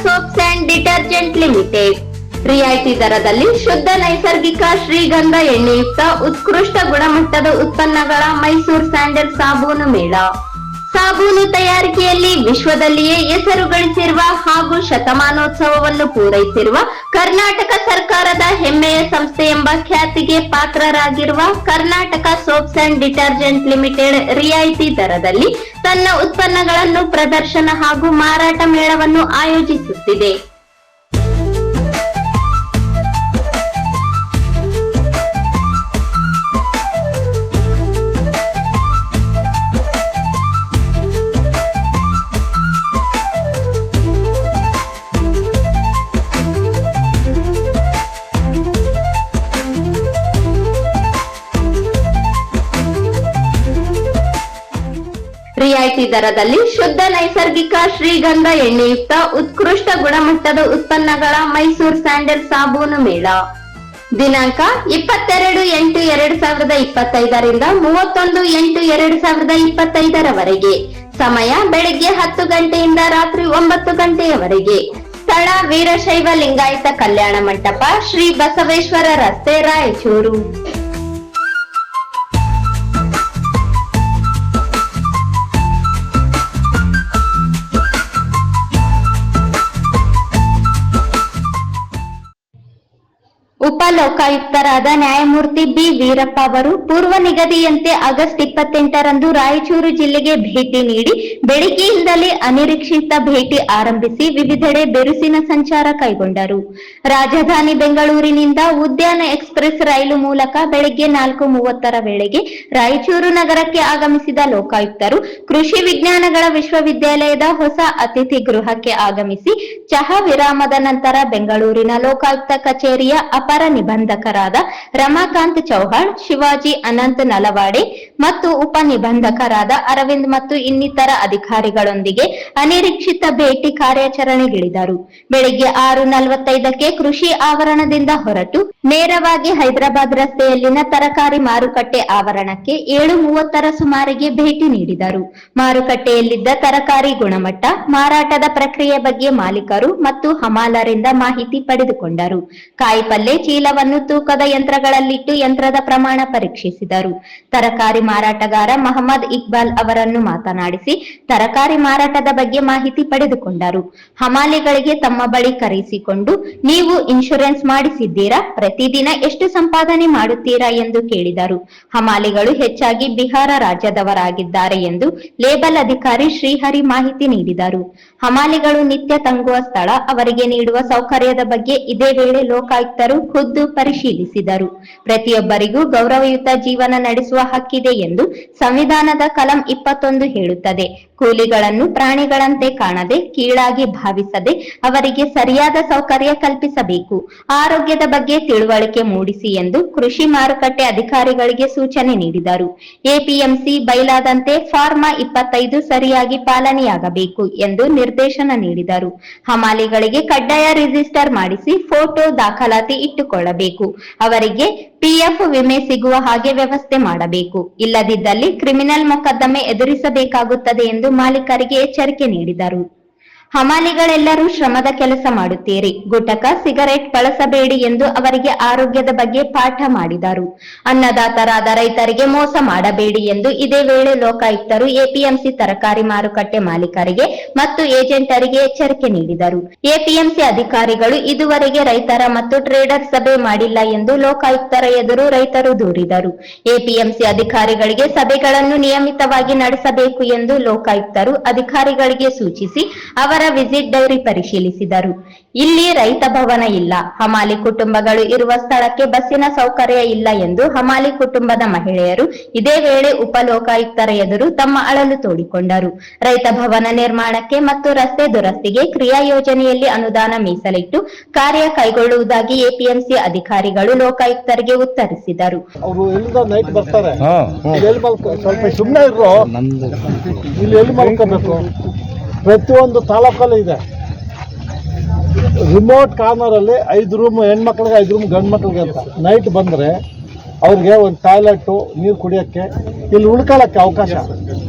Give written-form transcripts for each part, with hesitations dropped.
Soaps and detergent limited ರಿಯಾಯಿತಿ ದರದಲ್ಲಿ ಶುದ್ಧ ನೈಸರ್ಗಿಕ ಶ್ರೀಗಂಧ ಎಣ್ಣೆಯುಕ್ತ ಉತ್ಕೃಷ್ಟ ಗುಣಮಟ್ಟದ ಉತ್ಪನ್ನಗಳ ಮೈಸೂರು ಸ್ಯಾಂಡಲ್ ಸಾಬೂನು ಮೇಳ. ಸಾಬೂನು ತಯಾರಿಕೆಯಲ್ಲಿ ವಿಶ್ವದಲ್ಲಿಯೇ ಹೆಸರು ಗಳಿಸಿರುವ ಹಾಗೂ ಶತಮಾನೋತ್ಸವವನ್ನು ಪೂರೈಸಿರುವ ಕರ್ನಾಟಕ ಸರ್ಕಾರದ ಹೆಮ್ಮೆಯ ಸಂಸ್ಥೆ ಎಂಬ ಖ್ಯಾತಿಗೆ ಪಾತ್ರರಾಗಿರುವ Karnataka soaps and detergent limited ರಿಯಾಯಿತಿ ದರದಲ್ಲಿ ತನ್ನ ಉತ್ಪನ್ನಗಳನ್ನು ಪ್ರದರ್ಶನ ಹಾಗೂ ಮಾರಾಟ ಮೇಳವನ್ನು ಆಯೋಜಿಸುತ್ತಿದೆ. ರಿಯಾಯಿತಿ ದರದಲ್ಲಿ ಶುದ್ಧ ನೈಸರ್ಗಿಕ ಶ್ರೀಗಂಧ ಎಣ್ಣೆಯುಕ್ತ ಉತ್ಕೃಷ್ಟ ಗುಣಮಟ್ಟದ ಉತ್ಪನ್ನಗಳ ಮೈಸೂರು ಸ್ಯಾಂಡಲ್ ಸಾಬೂನು ಮೇಳ ದಿನಾಂಕ 22/8/2025 ರಿಂದ 31/8/2025 ರವರೆಗೆ. ಸಮಯ ಬೆಳಿಗ್ಗೆ 10 ಗಂಟೆಯಿಂದ ರಾತ್ರಿ 9 ಗಂಟೆಯವರೆಗೆ. ಸ್ಥಳ ವೀರಶೈವ ಲಿಂಗಾಯತ ಕಲ್ಯಾಣ ಮಂಟಪ, ಶ್ರೀ ಬಸವೇಶ್ವರ ರಸ್ತೆ, ರಾಯಚೂರು. ಉಪ ಲೋಕಾಯುಕ್ತರಾದ ನ್ಯಾಯಮೂರ್ತಿ ಬಿ ವೀರಪ್ಪ ಅವರು ಪೂರ್ವ ನಿಗದಿಯಂತೆ ಆಗಸ್ಟ್ 28ರಂದು ರಾಯಚೂರು ಜಿಲ್ಲೆಗೆ ಭೇಟಿ ನೀಡಿ ಬೆಳಿಗ್ಗೆಯಿಂದಲೇ ಅನಿರೀಕ್ಷಿತ ಭೇಟಿ ಆರಂಭಿಸಿ ವಿವಿಧೆಡೆ ಬಿರುಸಿನ ಸಂಚಾರ ಕೈಗೊಂಡರು. ರಾಜಧಾನಿ ಬೆಂಗಳೂರಿನಿಂದ ಉದ್ಯಾನ ಎಕ್ಸ್ಪ್ರೆಸ್ ರೈಲು ಮೂಲಕ ಬೆಳಗ್ಗೆ 4:30 ವೇಳೆಗೆ ರಾಯಚೂರು ನಗರಕ್ಕೆ ಆಗಮಿಸಿದ ಲೋಕಾಯುಕ್ತರು ಕೃಷಿ ವಿಜ್ಞಾನಗಳ ವಿಶ್ವವಿದ್ಯಾಲಯದ ಹೊಸ ಅತಿಥಿ ಗೃಹಕ್ಕೆ ಆಗಮಿಸಿ ಚಹಾ ವಿರಾಮದ ನಂತರ ಬೆಂಗಳೂರಿನ ಲೋಕಾಯುಕ್ತ ಕಚೇರಿಯ ಅಪರ ನಿಬಂಧಕರಾದ ರಮಾಕಾಂತ್ ಚೌಹಾಣ್, ಶಿವಾಜಿ ಅನಂತ್ ನಲವಾಡೆ ಮತ್ತು ಉಪ ನಿಬಂಧಕರಾದ ಅರವಿಂದ್ ಮತ್ತು ಇನ್ನಿತರ ಅಧಿಕಾರಿಗಳೊಂದಿಗೆ ಅನಿರೀಕ್ಷಿತ ಭೇಟಿ ಕಾರ್ಯಾಚರಣೆಗಿಳಿದರು. ಬೆಳಿಗ್ಗೆ 6:45ಕ್ಕೆ ಕೃಷಿ ಆವರಣದಿಂದ ಹೊರಟು ನೇರವಾಗಿ ಹೈದರಾಬಾದ್ ರಸ್ತೆಯಲ್ಲಿನ ತರಕಾರಿ ಮಾರುಕಟ್ಟೆ ಆವರಣಕ್ಕೆ 7:30ರ ಸುಮಾರಿಗೆ ಭೇಟಿ ನೀಡಿದರು. ಮಾರುಕಟ್ಟೆಯಲ್ಲಿದ್ದ ತರಕಾರಿ ಗುಣಮಟ್ಟ, ಮಾರಾಟದ ಪ್ರಕ್ರಿಯೆ ಬಗ್ಗೆ ಮಾಲೀಕರು ಮತ್ತು ಹಮಾಲರಿಂದ ಮಾಹಿತಿ ಪಡೆದುಕೊಂಡರು. ಕಾಯಿಪಲ್ಲೆ ಚೀಲವನ್ನು ತೂಕದ ಯಂತ್ರಗಳಲ್ಲಿಟ್ಟು ಯಂತ್ರದ ಪ್ರಮಾಣ ಪರೀಕ್ಷಿಸಿದರು. ತರಕಾರಿ ಮಾರಾಟಗಾರ ಮಹಮ್ಮದ್ ಇಕ್ಬಾಲ್ ಅವರನ್ನು ಮಾತನಾಡಿಸಿ ತರಕಾರಿ ಮಾರಾಟದ ಬಗ್ಗೆ ಮಾಹಿತಿ ಪಡೆದುಕೊಂಡರು. ಹಮಾಲಿಗಳಿಗೆ ತಮ್ಮ ಬಳಿ ಕರೆಸಿಕೊಂಡು ನೀವು ಇನ್ಶೂರೆನ್ಸ್ ಮಾಡಿಸಿದ್ದೀರಾ, ಪ್ರತಿದಿನ ಎಷ್ಟು ಸಂಪಾದನೆ ಮಾಡುತ್ತೀರಾ ಎಂದು ಕೇಳಿದರು. ಹಮಾಲಿಗಳು ಹೆಚ್ಚಾಗಿ ಬಿಹಾರ ರಾಜ್ಯದವರಾಗಿದ್ದಾರೆ ಎಂದು ಲೇಬಲ್ ಅಧಿಕಾರಿ ಶ್ರೀಹರಿ ಮಾಹಿತಿ ನೀಡಿದರು. ಹಮಾಲಿಗಳು ನಿತ್ಯ ತಂಗುವ ಸ್ಥಳ, ಅವರಿಗೆ ನೀಡುವ ಸೌಕರ್ಯದ ಬಗ್ಗೆ ಇದೇ ವೇಳೆ ಲೋಕಾಯುಕ್ತರು ಖುದ್ದು ಪರಿಶೀಲಿಸಿದರು. ಪ್ರತಿಯೊಬ್ಬರಿಗೂ ಗೌರವಯುತ ಜೀವನ ನಡೆಸುವ ಹಕ್ಕಿದೆ ಎಂದು ಸಂವಿಧಾನದ ಕಲಂ 21 ಹೇಳುತ್ತದೆ. ಕೂಲಿಗಳನ್ನು ಪ್ರಾಣಿಗಳಂತೆ ಕಾಣದೆ, ಕೀಳಾಗಿ ಭಾವಿಸದೆ ಅವರಿಗೆ ಸರಿಯಾದ ಸೌಕರ್ಯ ಕಲ್ಪಿಸಬೇಕು. ಆರೋಗ್ಯದ ಬಗ್ಗೆ ತಿಳುವಳಿಕೆ ಮೂಡಿಸಿ ಎಂದು ಕೃಷಿ ಮಾರುಕಟ್ಟೆ ಅಧಿಕಾರಿಗಳಿಗೆ ಸೂಚನೆ ನೀಡಿದರು. ಎಪಿಎಂಸಿ ಬೈಲಾದಂತೆ ಫಾರ್ಮಾ 25 ಸರಿಯಾಗಿ ಪಾಲನೆಯಾಗಬೇಕು ಎಂದು ನಿರ್ದೇಶನ ನೀಡಿದರು. ಹಮಾಲಿಗಳಿಗೆ ಕಡ್ಡಾಯ ರಿಜಿಸ್ಟರ್ ಮಾಡಿಸಿ ಫೋಟೋ ದಾಖಲಾತಿ ಇಟ್ಟುಕೊಳ್ಳಬೇಕು. ಅವರಿಗೆ ಪಿಎಫ್ ವಿಮೆ ಸಿಗುವ ಹಾಗೆ ವ್ಯವಸ್ಥೆ ಮಾಡಬೇಕು. ಇಲ್ಲದಿದ್ದಲ್ಲಿ ಕ್ರಿಮಿನಲ್ ಮೊಕದ್ದಮೆ ಎದುರಿಸಬೇಕಾಗುತ್ತದೆ ಎಂದು ಮಾಲೀಕರಿಗೆ ಎಚ್ಚರಿಕೆ ನೀಡಿದರು. ಹಮಾಲಿಗಳೆಲ್ಲರೂ ಶ್ರಮದ ಕೆಲಸ ಮಾಡುತ್ತೀರಿ, ಗುಟಕ ಸಿಗರೆಟ್ ಬಳಸಬೇಡಿ ಎಂದು ಅವರಿಗೆ ಆರೋಗ್ಯದ ಬಗ್ಗೆ ಪಾಠ ಮಾಡಿದರು. ಅನ್ನದಾತರಾದ ರೈತರಿಗೆ ಮೋಸ ಮಾಡಬೇಡಿ ಎಂದು ಇದೇ ವೇಳೆ ಲೋಕಾಯುಕ್ತರು ಎಪಿಎಂಸಿ ತರಕಾರಿ ಮಾರುಕಟ್ಟೆ ಮಾಲೀಕರಿಗೆ ಮತ್ತು ಏಜೆಂಟರಿಗೆ ಎಚ್ಚರಿಕೆ ನೀಡಿದರು. ಎಪಿಎಂಸಿ ಅಧಿಕಾರಿಗಳು ಇದುವರೆಗೆ ರೈತರ ಮತ್ತು ಟ್ರೇಡರ್ ಸಭೆ ಮಾಡಿಲ್ಲ ಎಂದು ಲೋಕಾಯುಕ್ತರ ಎದುರು ರೈತರು ದೂರಿದರು. ಎಪಿಎಂಸಿ ಅಧಿಕಾರಿಗಳಿಗೆ ಸಭೆಗಳನ್ನು ನಿಯಮಿತವಾಗಿ ನಡೆಸಬೇಕು ಎಂದು ಲೋಕಾಯುಕ್ತರು ಅಧಿಕಾರಿಗಳಿಗೆ ಸೂಚಿಸಿ ಅವರ ವಿಸಿಟ್ ಡೈರಿ ಪರಿಶೀಲಿಸಿದರು. ಇಲ್ಲಿ ರೈತ ಭವನ ಇಲ್ಲ, ಹಮಾಲಿ ಕುಟುಂಬಗಳು ಇರುವ ಸ್ಥಳಕ್ಕೆ ಬಸ್ಸಿನ ಸೌಕರ್ಯ ಇಲ್ಲ ಎಂದು ಹಮಾಲಿ ಕುಟುಂಬದ ಮಹಿಳೆಯರು ಇದೇ ವೇಳೆ ಉಪ ಲೋಕಾಯುಕ್ತರ ಎದುರು ತಮ್ಮ ಅಳಲು ತೋಡಿಕೊಂಡರು. ರೈತ ಭವನ ನಿರ್ಮಾಣಕ್ಕೆ ಮತ್ತು ರಸ್ತೆ ದುರಸ್ತಿಗೆ ಕ್ರಿಯಾ ಯೋಜನೆಯಲ್ಲಿ ಅನುದಾನ ಮೀಸಲಿಟ್ಟು ಕಾರ್ಯ ಕೈಗೊಳ್ಳುವುದಾಗಿ ಎಪಿಎಂಸಿ ಅಧಿಕಾರಿಗಳು ಲೋಕಾಯುಕ್ತರಿಗೆ ಉತ್ತರಿಸಿದರು. ಪ್ರತಿಯೊಂದು ತಾಲೂಕಲ್ಲೂ ಇದೆ. ರಿಮೋಟ್ ಕಾರ್ನರ್ ಅಲ್ಲಿ 5 ರೂಮ್ ಹೆಣ್ಮಕ್ಳಿಗೆ, 5 ರೂಮ್ ಗಂಡು ಮಕ್ಳಿಗೆ ಅಂತ ನೈಟ್ ಬಂದ್ರೆ ಅವ್ರಿಗೆ ಒಂದು ಟಾಯ್ಲೆಟ್, ನೀರು ಕುಡಿಯೋಕ್ಕೆ, ಇಲ್ಲಿ ಉಳ್ಕೊಳ್ಳೋಕ್ಕೆ ಅವಕಾಶ.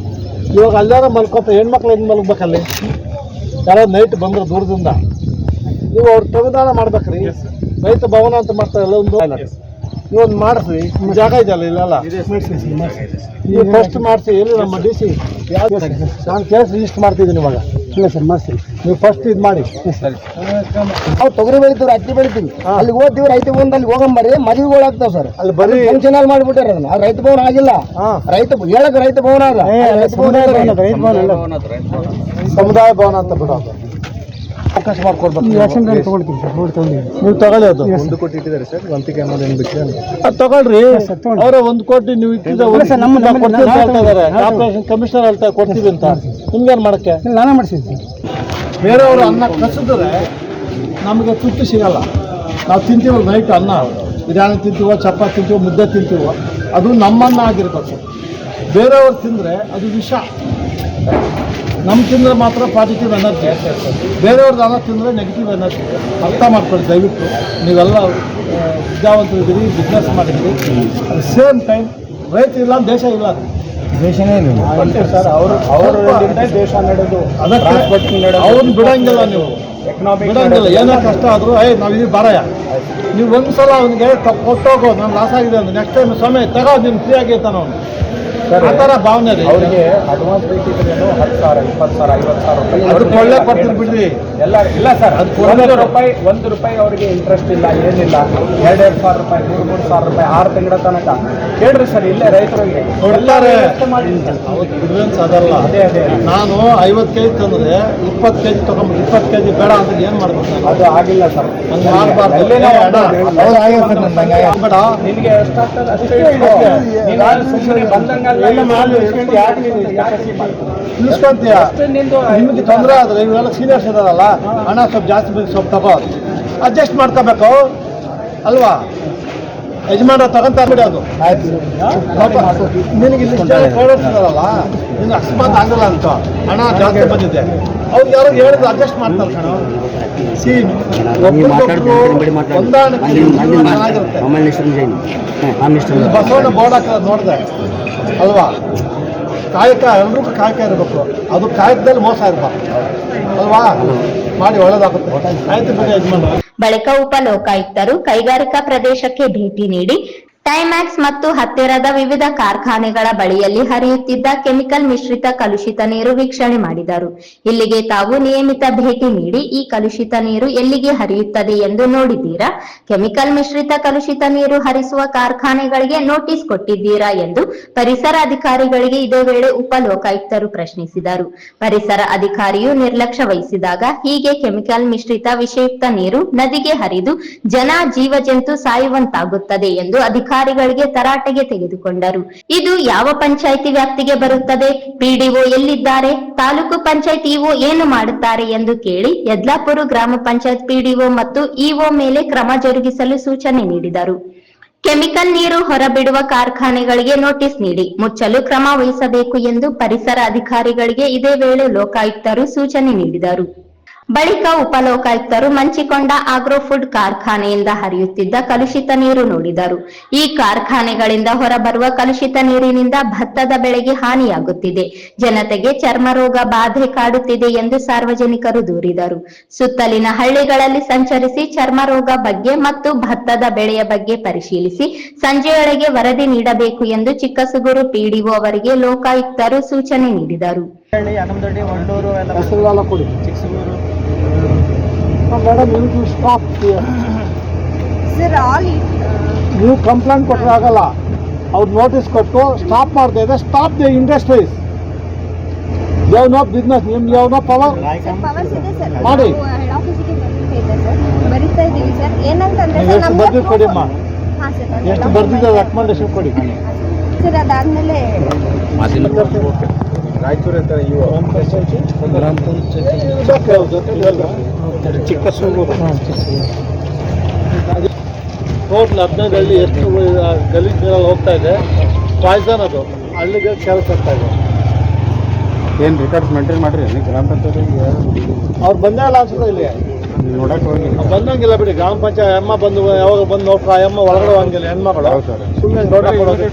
ಇವಾಗ ಅಲ್ಲಾರ ಮಲ್ಕೋತ ಹೆಣ್ಮಕ್ಳು ಹೆಂಗ್ ಮಲ್ಕೋಬೇಕಲ್ಲಿ? ಯಾರೋ ನೈಟ್ ಬಂದ್ರೆ ದೂರದಿಂದ ನೀವು ಅವ್ರು ತೆಗೆದಾನ ಮಾಡ್ಬೇಕ್ರಿ. ರೈತ ಭವನ ಅಂತ ಮಾಡ್ತಾರಲ್ಲ ಒಂದು ನೀವೊಂದು ಮಾಡಿಸ್ರಿ. ಜಾಗ ಇದೆಯಲ್ಲ ಇಲ್ಲೆಲ್ಲ ನೀವು ಫಸ್ಟ್ ಮಾಡಿಸಿ. ಎಲ್ಲಿ ನಮ್ಮ ಡಿ ಸಿ ನಾನು ಕೇಸ್ ರಿಜಿಸ್ಟರ್ ಮಾಡ್ತಿದ್ದೀನಿ ಇವಾಗ. ಇಲ್ಲ ಸರ್ ಮಾಡಿಸ್ತೀನಿ. ನೀವು ಫಸ್ಟ್ ಇದು ಮಾಡಿ. ನಾವು ತೊಗರಿ ಬೆಳಿತೀವಿ, ಅಕ್ಕಿ ಬೆಳಿತೀವಿ. ಅಲ್ಲಿ ಓದ್ತೀವಿ ರೈತ ಭವನ ಅಲ್ಲಿ ಹೋಗಂಬರಿ ಮದುವೆಗಳು ಆಗ್ತಾವ ಸರ್. ಅಲ್ಲಿ ಬರೀ ಫಂಕ್ಷನ್ ಅಲ್ಲಿ ಮಾಡಿಬಿಟ್ಟಾರ ಅದನ್ನ. ರೈತ ಭವನ ಆಗಿಲ್ಲ. ಹೇಳಕ್ ರೈತ ಭವನ ಅಲ್ಲ, ಸಮುದಾಯ ಭವನ ಅಂತ ಬಿಡೋದು. ಅವಕಾಶ ಮಾಡ್ಕೊಡ್ಬೇಕು. ನೀವು ತಗೊಳ್ಳಿ. ಅದು 1 ಕೋಟಿ ಇಟ್ಟಿದ್ದಾರೆ ಸರ್. ವಂತಿಕೆ ಅನ್ನೋದು ಏನು ಬಿಟ್ಟರೆ ಅದು ತಗೊಳ್ರಿ. ಅವರ 1 ಕೋಟಿ ನೀವು ಇಟ್ಟಿದ್ದ ಕಾರ್ಪೊರೇಷನ್ ಕಮಿಷನರ್ ಹೇಳ್ತಾ ಕೊಡ್ತೀವಿ ಅಂತ ನಿಮ್ಗೇನು ಮಾಡಕ್ಕೆ? ನಾನೇ ಮಾಡಿಸಿದ್ವಿ. ಬೇರೆಯವರು ಅನ್ನ ಕಸಿದ್ರೆ ನಮಗೆ ತುತ್ತು ಸಿಗಲ್ಲ. ನಾವು ತಿಂತೀವೋ ನೈಟ್ ಅನ್ನ, ಬಿರಿಯಾನಿ ತಿಂತೀವೋ, ಚಪಾತಿ ತಿಂತೀವೋ, ಮುದ್ದೆ ತಿಂತೀವೋ, ಅದು ನಮ್ಮನ್ನ ಆಗಿರ್ಬೇಕು. ಬೇರೆಯವ್ರು ತಿಂದರೆ ಅದು ವಿಷ. ನಮ್ಮ ತಿಂದರೆ ಮಾತ್ರ ಪಾಸಿಟಿವ್ ಎನರ್ಜಿ. ಬೇರೆಯವ್ರದ್ದು ಅನ್ನ ತಿಂದರೆ ನೆಗೆಟಿವ್ ಎನರ್ಜಿ. ಅರ್ಥ ಮಾಡ್ಕೊಳ್ಳಿ ದಯವಿಟ್ಟು. ನೀವೆಲ್ಲ ವಿದ್ಯಾವಂತರಿದ್ದೀರಿ, ಬಿಸ್ನೆಸ್ ಮಾಡಿದ್ದೀರಿ. ಅಟ್ ಸೇಮ್ ಟೈಮ್ ರೈತ ಇಲ್ಲ ದೇಶ ಇಲ್ಲ. ದೇಶನೇ ಇಲ್ಲ ಸರ್. ಅವರಿಂದ ದೇಶ ನಡೆದು ಅವ್ರನ್ನ ಬಿಡಂಗಿಲ್ಲ. ನೀವು ಬಿಡಂಗಿಲ್ಲ. ಏನೋ ಕಷ್ಟ ಆದರೂ ನಾವಿದೀವಿ ಬಾರಯ್ಯ. ನೀವು ಒಂದು ಸಲ ಅವನಿಗೆ ಕೊಟ್ಟೋಗೋ, ನಾನು ಲಾಸ್ ಆಗಿದೆ ಅಂದ್ರೆ ನೆಕ್ಸ್ಟ್ ಟೈಮ್ ಸಮಯ ತಗೋ, ನೀನು ಫ್ರೀ ಆಗಿರ್ತಾನೆ ಅವನು. ಆ ಥರ ಭಾವನೆ ರೀ. ಅವರಿಗೆ ಅಡ್ವಾನ್ಸ್ ಬೇಕಿದ್ರೇನು 10,000, 20,000, 50,000 ರೂಪಾಯಿ ಅದು ಕೊಳ್ಳೆ ಕೊಡ್ತೀನಿ ಬಿಡ್ರಿ. ಎಲ್ಲ ಇಲ್ಲ ಸರ್. ಅದು ಒಂದು ರೂಪಾಯಿ ಅವರಿಗೆ ಇಂಟ್ರೆಸ್ಟ್ ಇಲ್ಲ, ಏನಿಲ್ಲ. 2,000 ರೂಪಾಯಿ, 3,000 ರೂಪಾಯಿ 6 ತಿಂಗಳ ತನಕ ಕೇಳ್ರಿ ಸರ್. ಇಲ್ಲೇ ರೈತರಿಗೆ ಕೊಡ್ತಾರೆ. ಅವತ್ತು ಬಿಡ್ವೇನ್ಸ್ ಅದಲ್ಲ. ಅದೇ ನಾನು 50 ಕೆಜಿ ತಂದರೆ 20 ಕೆಜಿ ತೊಗೊಂಡ್ಬಿಟ್ಟು 20 ಕೆಜಿ ಬೇಡ ಅಂತ ಏನು ಮಾಡ್ಬೇಕು? ಅದು ಆಗಿಲ್ಲ ಸರ್. ಹಂಗೆ ಮಾಡಬಾರ್ದು. ಬೇಡ. ನಿನಗೆ ಎಷ್ಟಾಗ್ತದೆ ಅಷ್ಟೇ ಇಳಿಸ್ಕೊಂತೀಯ. ನಿಮಗೆ ತೊಂದರೆ ಆದರೆ ಇವೆಲ್ಲ ಸೀನಿಯರ್ಸ್ ಇದಾರಲ್ಲ, ಹಣ ಸ್ವಲ್ಪ ಜಾಸ್ತಿ ಬೇಕು, ಸ್ವಲ್ಪ ತಗೋ, ಅಡ್ಜಸ್ಟ್ ಮಾಡ್ಕೋಬೇಕು ಅಲ್ವಾ? ಯಜಮಾನ ತಗೊಂತ ಬಿಡೋದು. ನಿನಗೆ ಇಲ್ಲಿ ಕಳಿಸ್ತಾರಲ್ಲ, ನಿನ್ಗೆ ಅಕಸ್ಮಾತ್ ಆಗಲ್ಲ ಅಂತ ಹಣ ಜಾಸ್ತಿ ಬಂದಿದೆ, ಅವ್ರಿಗೆ ಯಾರು ಹೇಳಿದ್ರು ಅಡ್ಜಸ್ಟ್ ಮಾಡ್ತಾರೆ ಕಣ. ಬಸವಣ್ಣ ಬೋರ್ಡ್ ಹಾಕೋದು ನೋಡಿದೆ ಅಲ್ವಾ? ಕಾಯಕ ಎಲ್ರಿಗೂ ಕಾಯಕ ಇರಬೇಕು. ಅದು ಕಾಯಕದಲ್ಲಿ ಮೋಸ ಇರಬಾರ್ದು ಅಲ್ವಾ? ಮಾಡಿ ಒಳ್ಳೇದಾಗುತ್ತೆ. ಆಯ್ತು ಬಿಡಿ ಯಜಮಾನ. ಬಳಿಕ ಉಪಲೋಕಾಯುಕ್ತರು ಕೈಗಾರಿಕಾ ಪ್ರದೇಶಕ್ಕೆ ಭೇಟಿ ನೀಡಿ ಟೈಮ್ಯಾಕ್ಸ್ ಮತ್ತು ಹತ್ತಿರದ ವಿವಿಧ ಕಾರ್ಖಾನೆಗಳ ಬಳಿಯಲ್ಲಿ ಹರಿಯುತ್ತಿದ್ದ ಕೆಮಿಕಲ್ ಮಿಶ್ರಿತ ಕಲುಷಿತ ನೀರು ವೀಕ್ಷಣೆ ಮಾಡಿದರು. ಇಲ್ಲಿಗೆ ತಾವು ನಿಯಮಿತ ಭೇಟಿ ನೀಡಿ ಈ ಕಲುಷಿತ ನೀರು ಎಲ್ಲಿಗೆ ಹರಿಯುತ್ತದೆ ಎಂದು ನೋಡಿದ್ದೀರಾ? ಕೆಮಿಕಲ್ ಮಿಶ್ರಿತ ಕಲುಷಿತ ನೀರು ಹರಿಸುವ ಕಾರ್ಖಾನೆಗಳಿಗೆ ನೋಟಿಸ್ ಕೊಟ್ಟಿದ್ದೀರಾ ಎಂದು ಪರಿಸರ ಅಧಿಕಾರಿಗಳಿಗೆ ಇದೇ ವೇಳೆ ಉಪಲೋಕಾಯುಕ್ತರು ಪ್ರಶ್ನಿಸಿದರು. ಪರಿಸರ ಅಧಿಕಾರಿಯು ನಿರ್ಲಕ್ಷ್ಯ ವಹಿಸಿದಾಗ ಹೀಗೆ ಕೆಮಿಕಲ್ ಮಿಶ್ರಿತ ವಿಷಯುಕ್ತ ನೀರು ನದಿಗೆ ಹರಿದು ಜನ ಜೀವಜಂತು ಸಾಯುವಂತಾಗುತ್ತದೆ ಎಂದು ಅಧಿಕಾರಿಗಳಿಗೆ ತರಾಟೆಗೆ ತೆಗೆದುಕೊಂಡರು. ಇದು ಯಾವ ಪಂಚಾಯಿತಿ ವ್ಯಾಪ್ತಿಗೆ ಬರುತ್ತದೆ? ಪಿಡಿಒ ಎಲ್ಲಿದ್ದಾರೆ? ತಾಲೂಕು ಪಂಚಾಯತ್ ಇಒ ಏನು ಮಾಡುತ್ತಾರೆ ಎಂದು ಕೇಳಿ ಯದ್ಲಾಪುರ ಗ್ರಾಮ ಪಂಚಾಯತ್ ಪಿಡಿಒ ಮತ್ತು ಇಒ ಮೇಲೆ ಕ್ರಮ ಜರುಗಿಸಲು ಸೂಚನೆ ನೀಡಿದರು. ಕೆಮಿಕಲ್ ನೀರು ಹೊರಬಿಡುವ ಕಾರ್ಖಾನೆಗಳಿಗೆ ನೋಟಿಸ್ ನೀಡಿ ಮುಚ್ಚಲು ಕ್ರಮ ವಹಿಸಬೇಕು ಎಂದು ಪರಿಸರ ಅಧಿಕಾರಿಗಳಿಗೆ ಇದೇ ವೇಳೆ ಲೋಕಾಯುಕ್ತರು ಸೂಚನೆ ನೀಡಿದರು. ಬಳಿಕ ಉಪಲೋಕಾಯುಕ್ತರು ಮಂಚಿಕೊಂಡ ಆಗ್ರೋ ಫುಡ್ ಕಾರ್ಖಾನೆಯಿಂದ ಹರಿಯುತ್ತಿದ್ದ ಕಲುಷಿತ ನೀರು ನೋಡಿದರು. ಈ ಕಾರ್ಖಾನೆಗಳಿಂದ ಹೊರಬರುವ ಕಲುಷಿತ ನೀರಿನಿಂದ ಭತ್ತದ ಬೆಳೆಗೆ ಹಾನಿಯಾಗುತ್ತಿದೆ, ಜನತೆಗೆ ಚರ್ಮ ರೋಗ ಬಾಧೆ ಕಾಡುತ್ತಿದೆ ಎಂದು ಸಾರ್ವಜನಿಕರು ದೂರಿದರು. ಸುತ್ತಲಿನ ಹಳ್ಳಿಗಳಲ್ಲಿ ಸಂಚರಿಸಿ ಚರ್ಮ ರೋಗ ಬಗ್ಗೆ ಮತ್ತು ಭತ್ತದ ಬೆಳೆಯ ಬಗ್ಗೆ ಪರಿಶೀಲಿಸಿ ಸಂಜೆಯೊಳಗೆ ವರದಿ ನೀಡಬೇಕು ಎಂದು ಚಿಕ್ಕಸುಗೂರು ಪಿಡಿಒ ಅವರಿಗೆ ಲೋಕಾಯುಕ್ತರು ಸೂಚನೆ ನೀಡಿದರು. ನೀವು ಕಂಪ್ಲೇಂಟ್ ಕೊಟ್ಟರೆ ಆಗಲ್ಲ. ಅವ್ರು ನೋಟಿಸ್ ಕೊಟ್ಟು ಸ್ಟಾಪ್ ಮಾಡ್ತಾ ಇದೆ. Stop the industries. ಯಾವ ನೋ ಬಿಸ್ನೆಸ್, ನಿಮ್ಗೆ ಯಾವ ನೋ ಪವರ್ ಮಾಡಿ. ಎಷ್ಟು ಬರ್ದಿದ್ದು ಕೊಡಿ ಅಮ್ಮ, ಎಷ್ಟು ಬರ್ದಿದ್ದ ರೆಕಮೆಂಡೇಶನ್ ಕೊಡಿ. ಸರ್ ಅದಾದ್ಮೇಲೆ ರಾಯಚೂರು ಅಂತ ಚಿಕ್ಕಸೂರು ಟೋಟಲ್ 15 ಹಳ್ಳಿ ಎಷ್ಟು ಗಲೀಜ್ ನೀರಲ್ಲಿ ಹೋಗ್ತಾ ಇದೆ. ಪಾಯ್ಸನ್ ಅದು ಹಳ್ಳಿಗೆ ಕೆಲಸ ಆಗ್ತಾ ಇದೆ. ಏನು ರೆಕಾರ್ಡ್ಸ್ ಮೇಂಟೈನ್ ಮಾಡಿರಿ ಗ್ರಾಮ ಪಂಚಾಯತಿಗೆ? ಅವ್ರು ಬಂದಲ್ಲ ಅನ್ಸುತ್ತೆ ಇಲ್ಲಿ ನೋಡಕ್ಕೆ ಹೋಗಿ ಬಂದಂಗಿಲ್ಲ ಬಿಡಿ. ಗ್ರಾಮ ಪಂಚಾಯತ್ ಅಮ್ಮ ಬಂದು ಯಾವಾಗ ಬಂದು ನೋಡ್ಕೊ ಅಮ್ಮ ಒಳಗಡೆ ಹೋಗಂಗಿಲ್ಲ ಹೆಣ್ಮಕ್ಳು. ಸುಮ್ಮನೆ ರೋಡ್ ಹಾಕೊಡೋದು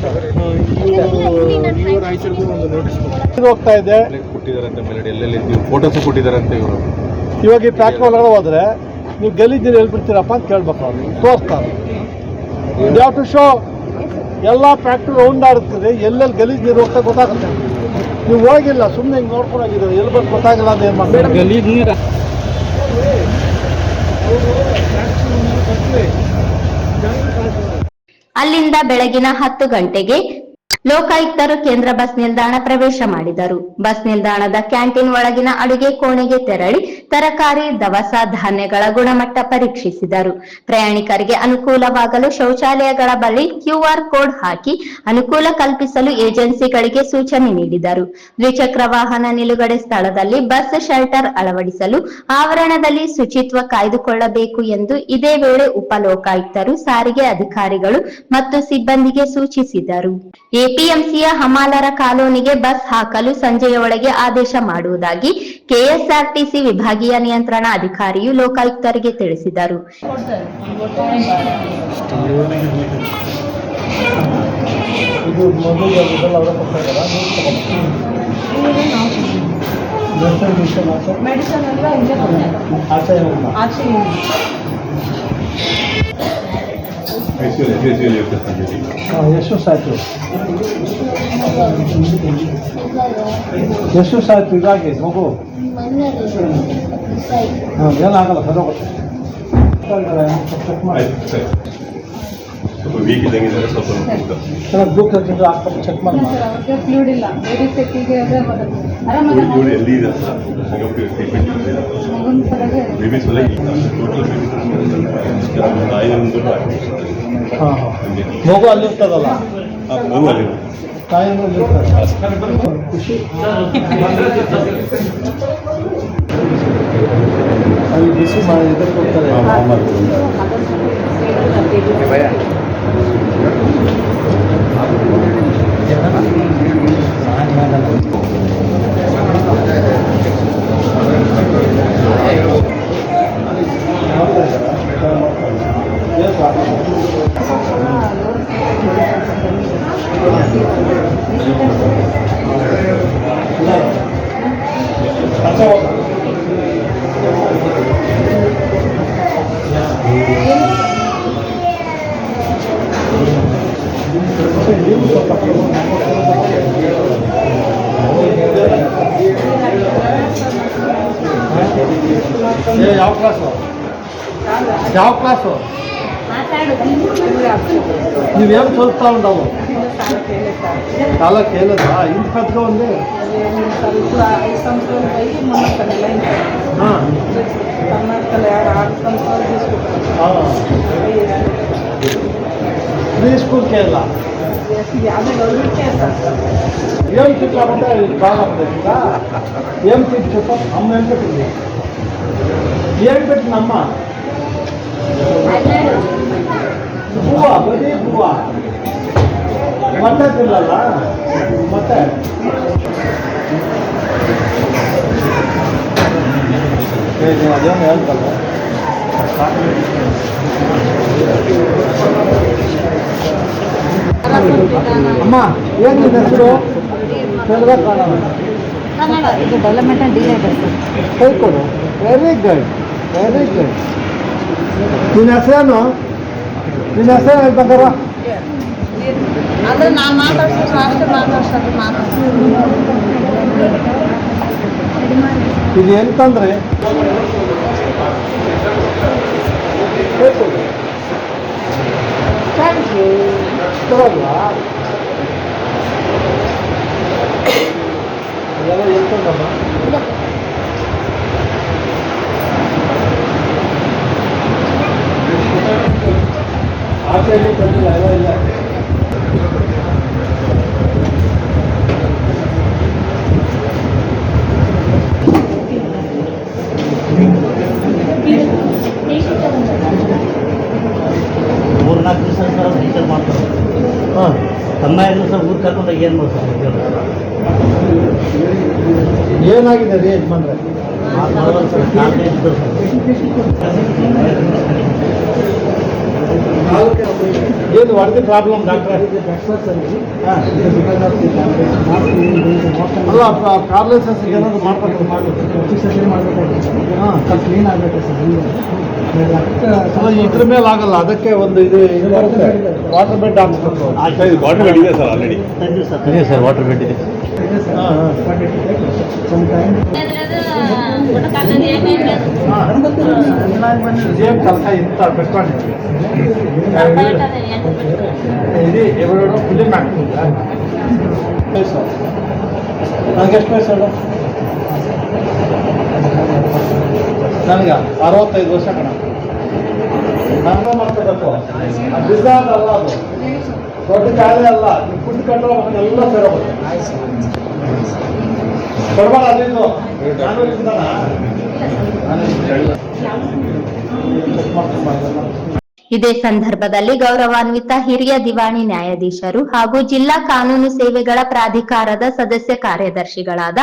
ಹೋಗ್ತಾ ಇದೆ. ಕೊಟ್ಟಿದ್ದಾರಂತೆ ಮೇಲ್ಗಡೆ ಎಲ್ಲೆಲ್ಲಿ ಫೋಟೋಸ್ ಕೊಟ್ಟಿದ್ದಾರಂತೆ ಇವರು. ಇವಾಗ ಈ ಫ್ಯಾಕ್ಟ್ರಿ ಒಳಗಡೆ ಹೋದ್ರೆ ನೀವು ಗಲೀಜು ನೀರು ಹೇಳ್ಬಿಡ್ತೀರಪ್ಪ ಅಂತ ಕೇಳ್ಬೇಕು ಅವ್ರು ತೋರಿಸ್ತಾರೆ. You have to show. ಎಲ್ಲ ಫ್ಯಾಕ್ಟ್ರಿ ರೌಂಡ್ ಆಡುತ್ತದೆ, ಎಲ್ಲೆಲ್ಲಿ ಗಲೀಜು ನೀರು ಹೋಗ್ತಾ ಗೊತ್ತಾಗುತ್ತೆ. ನೀವು ಹೋಗಿಲ್ಲ, ಸುಮ್ಮನೆ ಹಿಂಗೆ ನೋಡ್ಕೊಂಡು ಹೋಗಿದ್ದೀರಿ, ಎಲ್ಲಿ ಬಂದು ಗೊತ್ತಾಗಿಲ್ಲ ಅಂತ ಏನು ಮಾಡ್ತಾರೆ. ಗಲೀಜು ನೀರು ಅಲ್ಲಿಂದ ಬೆಳಗಿನ 10 ಗಂಟೆಗೆ ಲೋಕಾಯುಕ್ತರು ಕೇಂದ್ರ ಬಸ್ ನಿಲ್ದಾಣ ಪ್ರವೇಶ ಮಾಡಿದರು. ಬಸ್ ನಿಲ್ದಾಣದ ಕ್ಯಾಂಟೀನ್ ಒಳಗಿನ ಅಡುಗೆ ಕೋಣೆಗೆ ತೆರಳಿ ತರಕಾರಿ, ದವಸ ಧಾನ್ಯಗಳ ಗುಣಮಟ್ಟ ಪರೀಕ್ಷಿಸಿದರು. ಪ್ರಯಾಣಿಕರಿಗೆ ಅನುಕೂಲವಾಗಲು ಶೌಚಾಲಯಗಳ ಬಳಿ QR ಕೋಡ್ ಹಾಕಿ ಅನುಕೂಲ ಕಲ್ಪಿಸಲು ಏಜೆನ್ಸಿಗಳಿಗೆ ಸೂಚನೆ ನೀಡಿದರು. ದ್ವಿಚಕ್ರ ವಾಹನ ನಿಲುಗಡೆ ಸ್ಥಳದಲ್ಲಿ ಬಸ್ ಶೆಲ್ಟರ್ ಅಳವಡಿಸಲು ಆವರಣದಲ್ಲಿ ಶುಚಿತ್ವ ಕಾಯ್ದುಕೊಳ್ಳಬೇಕು ಎಂದು ಇದೇ ವೇಳೆ ಉಪ ಲೋಕಾಯುಕ್ತರು ಸಾರಿಗೆ ಅಧಿಕಾರಿಗಳು ಮತ್ತು ಸಿಬ್ಬಂದಿಗೆ ಸೂಚಿಸಿದರು. ಎಪಿಎಂಸಿಯ ಹಮಾಲರ ಕಾಲೋನಿಗೆ ಬಸ್ ಹಾಕಲು ಸಂಜೆಯ ಒಳಗೆ ಆದೇಶ ಮಾಡುವುದಾಗಿ ಕೆಎಸ್ಆರ್ಟಿಸಿ ವಿಭಾಗೀಯ ನಿಯಂತ್ರಣ ಅಧಿಕಾರಿಯು ಲೋಕಾಯುಕ್ತರಿಗೆ ತಿಳಿಸಿದರು. ಎಷ್ಟು ಸಾಯ್ತು ಎಷ್ಟು ಸಾಯ್ತು ಇದಾಗಿ ಮಗು ಏನಾಗಲ್ಲ ಸರೋಗುತ್ತೆ. ಸ್ವಲ್ಪ ವೀಕ್ ಇದ್ದಂಗೆ ಸ್ವಲ್ಪ ದೂರ ತಿಂಗಳು ಹಾಕ್ಬಿಟ್ಟು ಚೆಕ್ ಮಾಡಿ ಇವಳು ಎಲ್ಲಿ ಇದೆ ಟ್ರೀಟ್ಮೆಂಟ್ ಬೇಬೀಸ್ ಎಲ್ಲ ಟೋಟಲ್ 500 ದುಡ್ಡು ಹಾಂ ಮಗು ಅಲ್ಲಿರ್ತದಲ್ಲ, ಮಗು ಅಲ್ಲಿ ತಾಯಿ ಖುಷಿ ಅಲ್ಲಿ ಬಿಸಿ ಮಾಡಿ ಇದಕ್ಕೆ ಹೋಗ್ತಾರೆ. ಯಾವ ಕ್ಲಾಸು ಯಾವ ಕ್ಲಾಸು ನೀವೇನು ಸ್ವಲ್ಪ ఉండవు చాలా కేలదా ఇంత పెద్దగా ఉంది. ప్రీ స్కూల్కి వెళ్ళా ఏం చెప్పామంటే బాగా ఉందా? ఏం చెప్పి చెప్ప అమ్మ ఏం పెట్టింది? ఏం పెట్టింది అమ్మ? ಬೂವಾ ಬರೀ ಬೂವಾ ಮತ್ತೆ ತಿನ್ನಲ್ಲ ಮತ್ತೆ ಅದೇನು ಹೇಳ್ತಲ್ಲ. ಅಮ್ಮ ಏನು ನಿನ್ನ ಹೆಸರು? ಡೆವಲಪ್ಮೆಂಟ್ ಡೀಲರ್ ಹೇಳ್ಕೊಡು. Very good very good. ನಿನ್ನ ಹೆಸರೇನು? ನಿನ್ನ ಹೆಸರು ಹೇಳ್ಬೇಕಾರ? ಅದು ನಾ ಮಾತಾಡ್ಸೋದು ಅಷ್ಟೇ ಮಾತಾಡ್ಸೋದು ಇದು ಎಂತಂದ್ರೆ ಅದೆಲ್ಲ ಎಂತಂದಮ್ಮ? ಆಚೆಯಲ್ಲಿ ಬಂದಿಲ್ಲ ಎಲ್ಲ ಇಲ್ಲ. ಮೂರ್ನಾಲ್ಕು ದಿವಸ ಸರ್ ಟೀಚರ್ ಮಾಡ್ತಾರೆ. ಹಾಂ ತಮ್ಮ ಸರ್ ಊರು ಕರ್ಕೊಂಡಾಗ ಏನು ಮಾಡ್ತಾರೆ? ಏನಾಗಿದೆ ರೀ ಯಜಮಾನ್ರೆ? ಏನು ಹೊಡೆದ ಪ್ರಾಬ್ಲಮ್ ಡಾಕ್ಟ್ರೆ? ಅಲ್ಲ ಕಾರ್ ಲೈಸೆನ್ಸ್ ಏನಾದ್ರು ಮಾಡ್ಬೇಕು. ಹಾಂ ಕ್ಲೀನ್ ಆಗಬೇಕು ಸರ್. ಅಲ್ಲ, ಇದ್ರ ಮೇಲೆ ಆಗಲ್ಲ, ಅದಕ್ಕೆ ಒಂದು ಇದು ಬರುತ್ತೆ, ವಾಟರ್ ಬೆಡ್ ಹಾಕ್ಸ್ಬೇಕು. ವಾಟರ್ ಬೆಡ್ ಇದೆ ಸರ್ ಆಲ್ರೆಡಿ. ಇದೆ ಸರ್, ವಾಟರ್ ಬೆಡ್ ಇದೆ. ಸೇಮ್ ಕಲ್ಕ ಇಂಥ ಬೆಟ್ಕೊಂಡಿದ್ವಿ ಇದು ಎರಡು ಫಿಲಿಮ್ ಆಗ್ತಿಲ್ಲ. ನನಗೆ ಎಷ್ಟು ವಯಸ್ಸು ಹೇಳು? ನನಗೆ 65 ವರ್ಷ ಕಣ. ನಾನು ಮಾಡ್ಕೋಬೇಕು, ಡಿಸೈನ್ ಅಲ್ಲ, ಅದು ದೊಡ್ಡ ಕಾಯಿಲೆ ಅಲ್ಲ. ನೀವು ಫುಡ್ ಕಂಟ್ರೋಲ್ ಎಲ್ಲ ಸರಿ ಹೋಗುತ್ತೆ. ಬರಬಾರ ಅಲ್ಲಿಂದು ಇದೇ ಸಂದರ್ಭದಲ್ಲಿ ಗೌರವಾನ್ವಿತ ಹಿರಿಯ ದಿವಾಣಿ ನ್ಯಾಯಾಧೀಶರು ಹಾಗೂ ಜಿಲ್ಲಾ ಕಾನೂನು ಸೇವೆಗಳ ಪ್ರಾಧಿಕಾರದ ಸದಸ್ಯ ಕಾರ್ಯದರ್ಶಿಗಳಾದ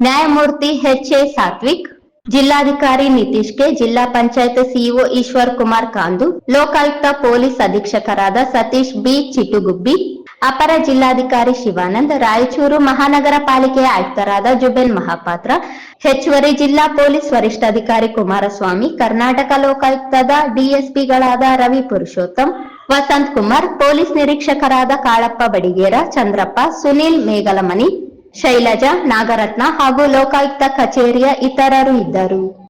ನ್ಯಾಯಮೂರ್ತಿ ಎಚ್.ಎ. ಸಾತ್ವಿಕ್, ಜಿಲ್ಲಾಧಿಕಾರಿ ನಿತೀಶ್ ಕೆ, ಜಿಲ್ಲಾ panchayat CEO Eshwar Kumar ಕಾಂದು, Lokayukta police ಅಧೀಕ್ಷಕರಾದ Satish B ಚಿಟುಗುಬ್ಬಿ, ಅಪರ ಜಿಲ್ಲಾಧಿಕಾರಿ ಶಿವಾನಂದ್, ರಾಯಚೂರು ಮಹಾನಗರ ಪಾಲಿಕೆಯ ಆಯುಕ್ತರಾದ ಜುಬೇಲ್ ಮಹಾಪಾತ್ರ, ಹೆಚ್ಚುವರಿ ಜಿಲ್ಲಾ ಪೊಲೀಸ್ ವರಿಷ್ಠಾಧಿಕಾರಿ ಕುಮಾರಸ್ವಾಮಿ, ಕರ್ನಾಟಕ ಲೋಕಾಯುಕ್ತದ ಡಿಎಸ್ಪಿಗಳಾದ ರವಿ ಪುರುಷೋತ್ತಮ್, ವಸಂತ್ ಕುಮಾರ್, ಪೊಲೀಸ್ ನಿರೀಕ್ಷಕರಾದ ಕಾಳಪ್ಪ ಬಡಿಗೇರ, ಚಂದ್ರಪ್ಪ, ಸುನೀಲ್ ಮೇಗಲಮನಿ, ಶೈಲಜಾ, ನಾಗರತ್ನ ಹಾಗೂ ಲೋಕಾಯುಕ್ತ ಕಚೇರಿಯ ಇತರರು ಇದ್ದರು.